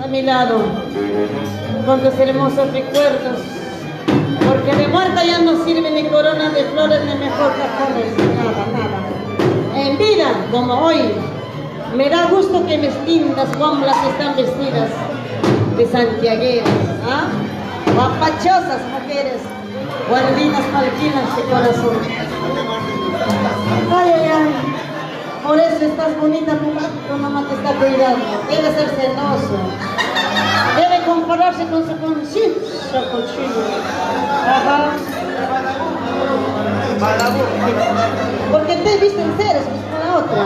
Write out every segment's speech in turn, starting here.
a mi lado, con tus hermosos recuerdos, porque de muerta ya no sirve ni corona de flores ni mejor cajones, nada, nada. En vida, como hoy, me da gusto que mis lindas guamblas están vestidas de santiagueras, ¿ah? Guapachosas mujeres, guardinas palquinas de corazón. Ay, ay, ay. Por eso estás bonita, tu mamá te está cuidando. Debe ser celoso. Debe compararse con su conciencia contigo. Ajá. Porque te visten seres con la otra.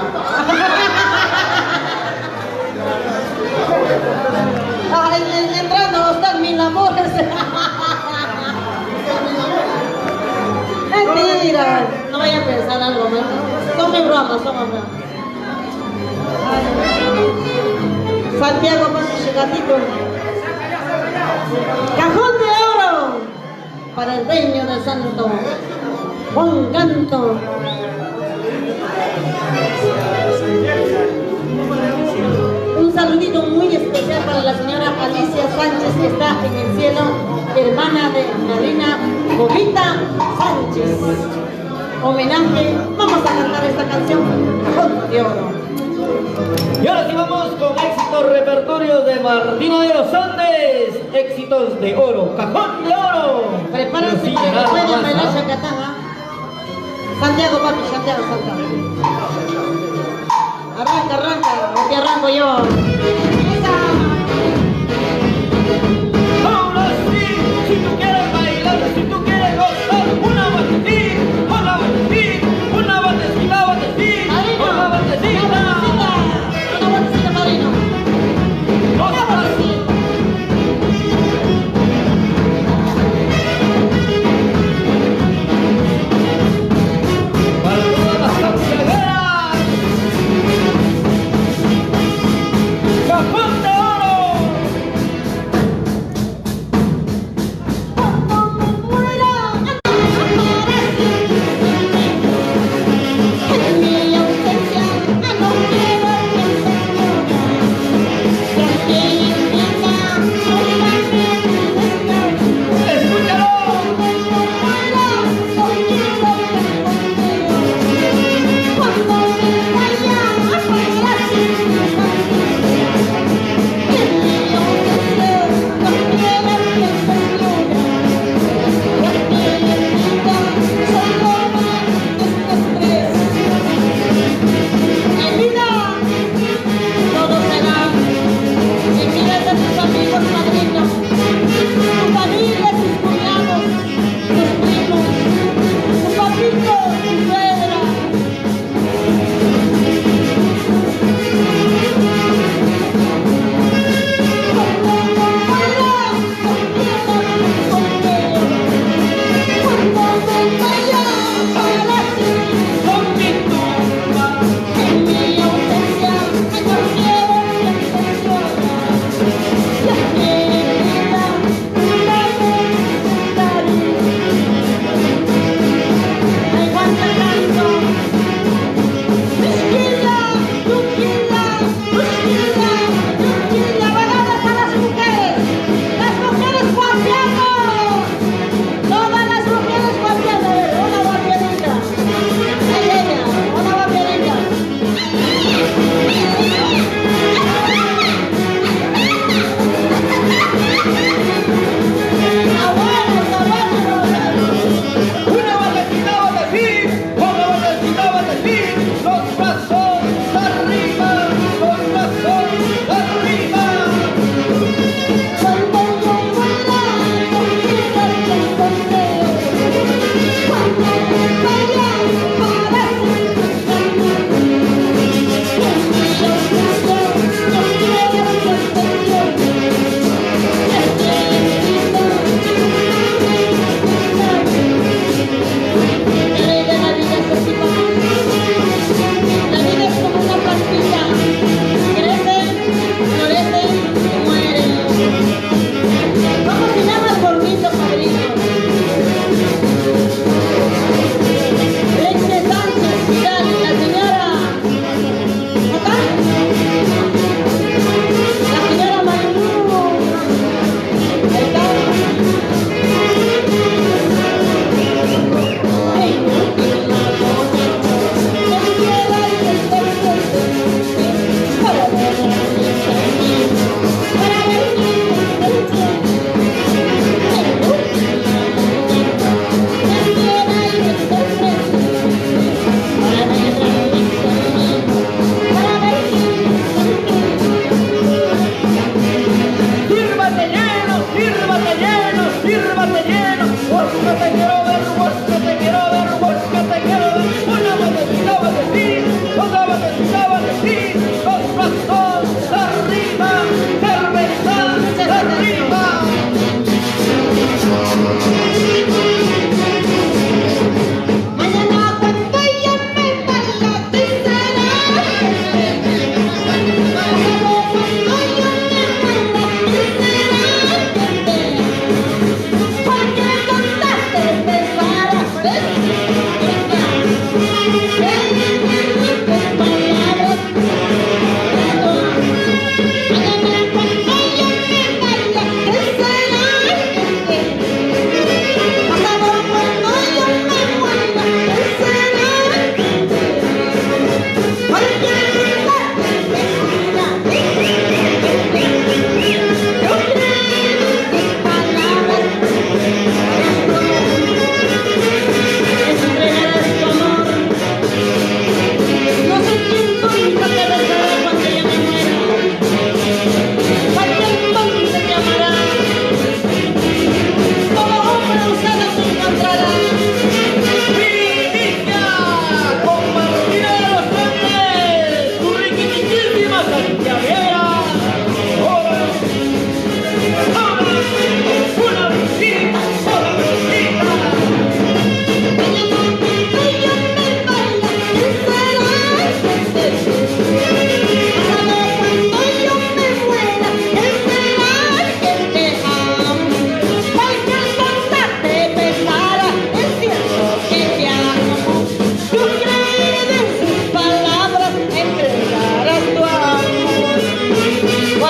Ay, entrando están mis amores. Mentira. No vaya a pensar algo más. Son mis bromas, son mis bromas. Santiago, pase gatito. Cajón de oro para el dueño del santo Juan Canto. Un saludito muy especial para la señora Alicia Sánchez, que está en el cielo, hermana de Marina Jovita Sánchez. Homenaje, vamos a cantar esta canción, Cajón de Oro. Y ahora sí vamos con éxitos repertorios de Martina de los Andes, éxitos de oro, Cajón de Oro. Prepárense para que puedan bailar chacatán, ¿ah? Santiago, papi, Santiago, Santiago. Arranca, arranca, o te arranco yo. Ahora sí, si tú quieres bailar, si tú quieres gozar, una batecita, una batecita, una batecita, batecita, una batecita. Una batecita, padrino. Una batecita. Para todas las santiagueras. ¡Cajón!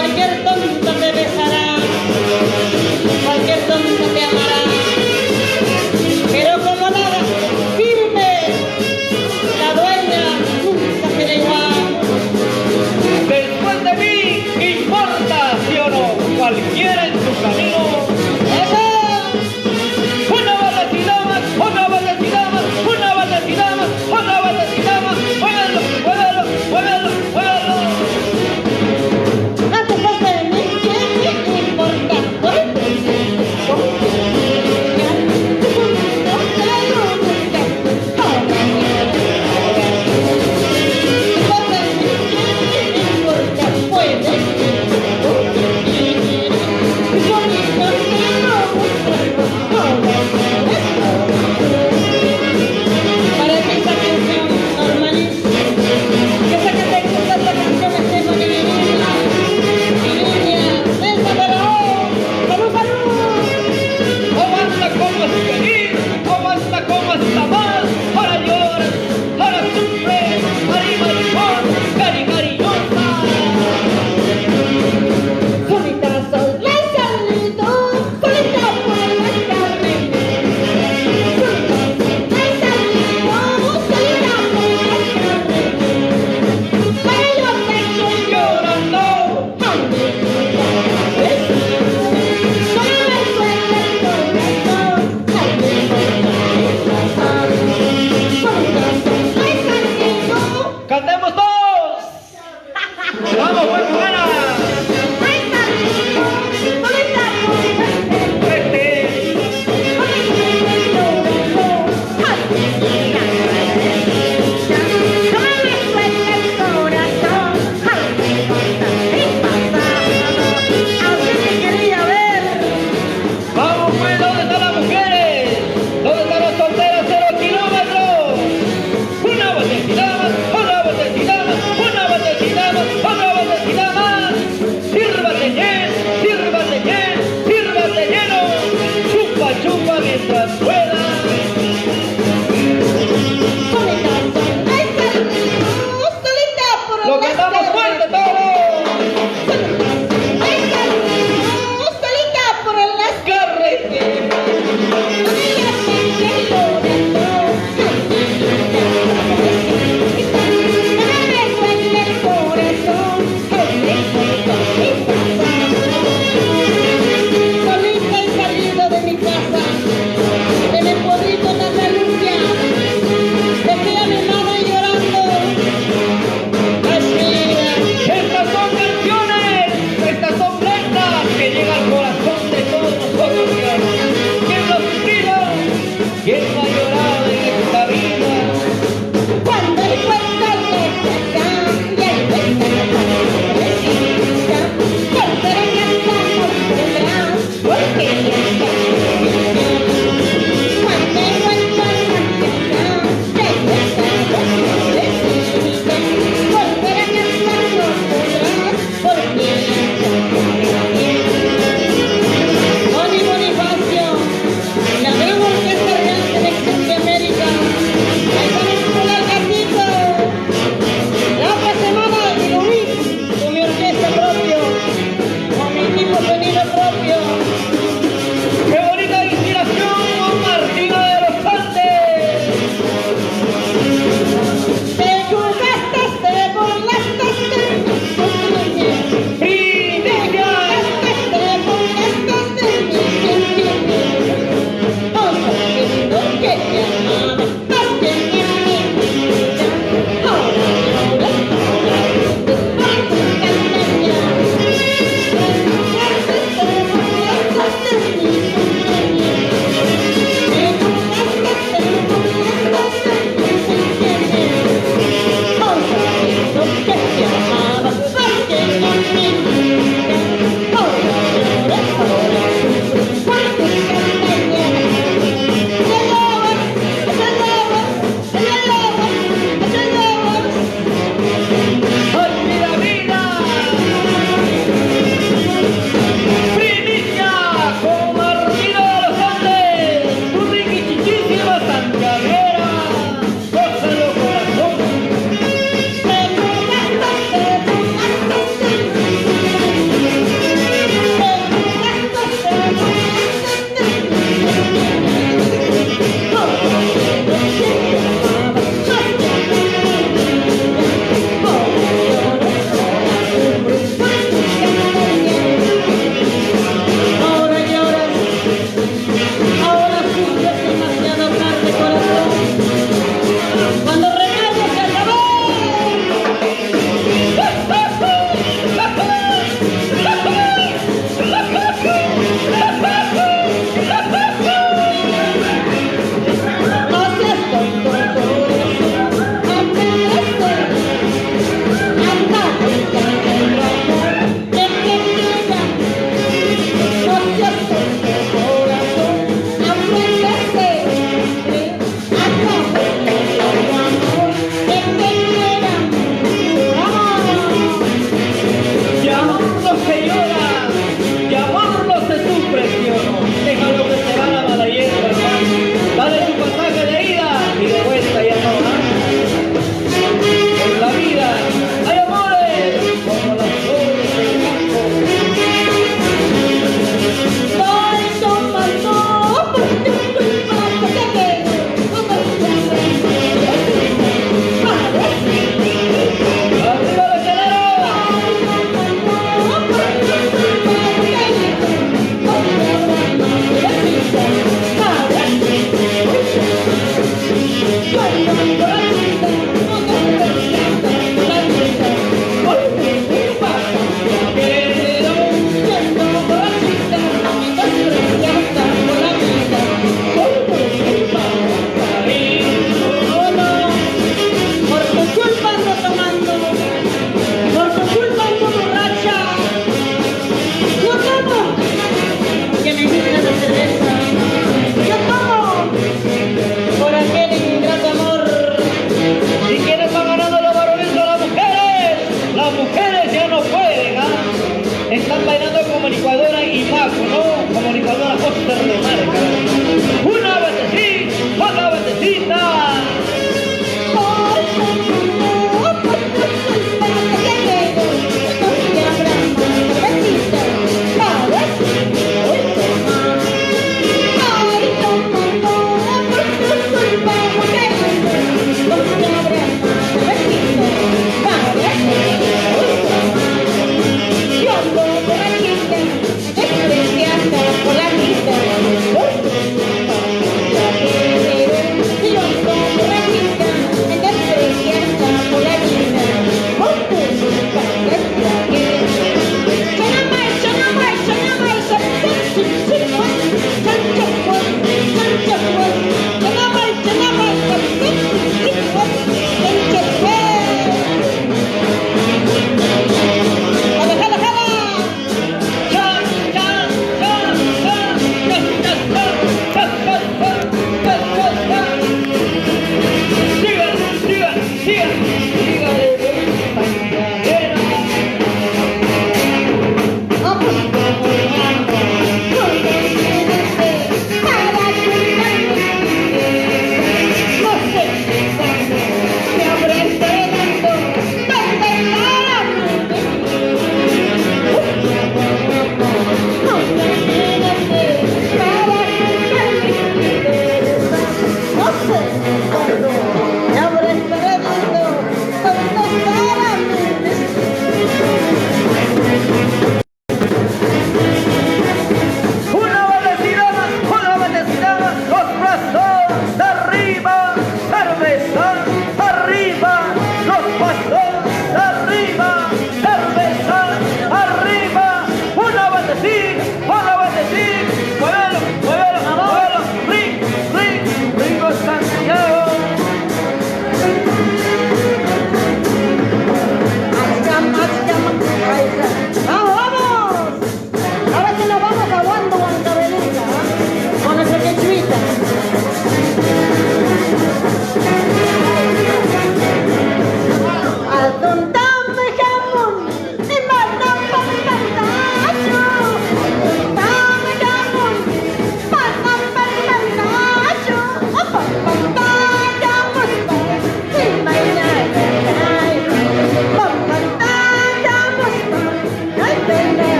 Cualquier tonto te besará, cualquier tonto te amará, pero como nada firme, la dueña nunca será igual. Después de mí, ¿qué importa, sí o no? Cualquiera en su camino. ¡Eso! Una banda y damas, una banda y damas, una banda y damas, una banda y damas. Muévelo, muévelo, muévelo, muévelo. No te pasa de mí, ¿qué me importa? Parece esa canción, normalísima. Yo sé que te gusta esta canción, Estefany, mi niña. Mi niña, bésame. ¡Salud, salud! O basta como es feliz, o basta como está mal. Ahora lloras, ahora sufres, cari maricón, cari cariñosa. Solita soy la solito, solita por la carne. Solita soy la solita, solita por la carne. Pero yo te estoy Llorando, cantemos todos. Vamos, pues, buena. Vamos, pues, ¿dónde están las mujeres? ¿Dónde están las solteras? 0 kilómetros. Una botellita más, una botellita más, una botellita más, otra botellita más. Sírvate lleno, sírvate lleno, sírvate lleno. Chupa, chupa mientras puedas. Lo cantamos fuerte todos.